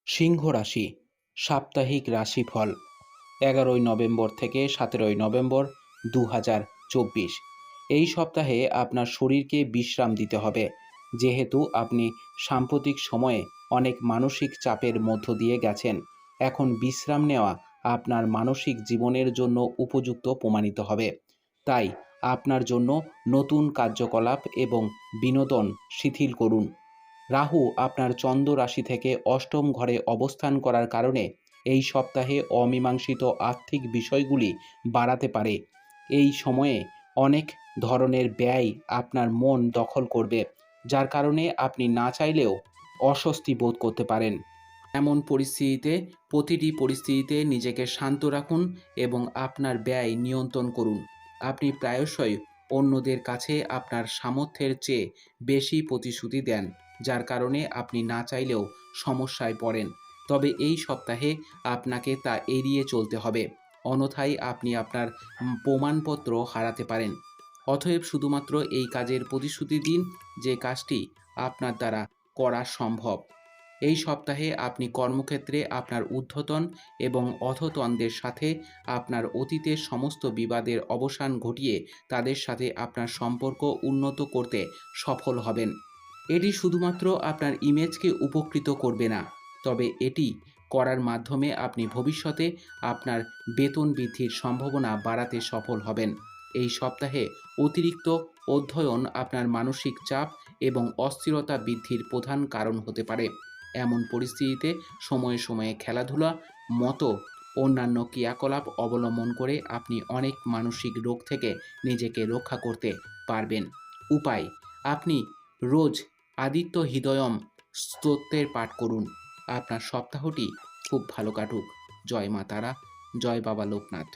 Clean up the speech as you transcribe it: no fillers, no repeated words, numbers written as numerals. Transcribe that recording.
সিংহ রাশি সাপ্তাহিক রাশিফল 11ই নভেম্বর থেকে 17ই নভেম্বর 2024। এই সপ্তাহে আপনার শরীরকে বিশ্রাম দিতে হবে, যেহেতু আপনি সাম্প্রতিক সময়ে অনেক মানসিক চাপের মধ্য দিয়ে গেছেন। এখন বিশ্রাম নেওয়া আপনার মানসিক জীবনের জন্য উপযুক্ত প্রমাণিত হবে। তাই আপনার জন্য নতুন কার্যকলাপ এবং বিনোদন শিথিল করুন। রাহু আপনার চন্দ্র রাশি থেকে অষ্টম ঘরে অবস্থান করার কারণে এই সপ্তাহে অমীমাংসিত আর্থিক বিষয়গুলি বাড়াতে পারে। এই সময়ে অনেক ধরনের ব্যয় আপনার মন দখল করবে, যার কারণে আপনি না চাইলেও অস্বস্তি বোধ করতে পারেন। এমন পরিস্থিতিতে প্রতিটি পরিস্থিতিতে নিজেকে শান্ত রাখুন এবং আপনার ব্যয় নিয়ন্ত্রণ করুন। আপনি প্রায়শই অন্যদের কাছে আপনার সামর্থ্যের চেয়ে বেশি প্রতিশ্রুতি দেন, যার কারণে আপনি না চাইলেও সমস্যায় পড়েন। তবে এই সপ্তাহে আপনাকে তা এড়িয়ে চলতে হবে, অন্যথায় আপনি আপনার প্রমাণপত্র হারাতে পারেন। অতএব শুধুমাত্র এই কাজের প্রতিশ্রুতি দিন যে কাজটি আপনার দ্বারা করা সম্ভব। এই সপ্তাহে আপনি কর্মক্ষেত্রে আপনার ঊর্ধ্বতন এবং অধতনদের সাথে আপনার অতীতের সমস্ত বিবাদের অবসান ঘটিয়ে তাদের সাথে আপনার সম্পর্ক উন্নত করতে সফল হবেন। এটি শুধুমাত্র আপনার ইমেজকে উপকৃত করবে না, তবে এটি করার মাধ্যমে আপনি ভবিষ্যতে আপনার বেতন বৃদ্ধির সম্ভাবনা বাড়াতে সফল হবেন। এই সপ্তাহে অতিরিক্ত অধ্যয়ন আপনার মানসিক চাপ এবং অস্থিরতা বৃদ্ধির প্রধান কারণ হতে পারে। এমন পরিস্থিতিতে সময়ে সময়ে খেলাধুলা মতো অন্যান্য ক্রিয়াকলাপ অবলম্বন করে আপনি অনেক মানসিক রোগ থেকে নিজেকে রক্ষা করতে পারবেন। উপায়: আপনি রোজ আদিত্য হৃদয়ম স্তোত্রের পাঠ করুন। আপনার সপ্তাহটি খুব ভালো কাটুক। জয় মা তারা, জয় বাবা লোকনাথ।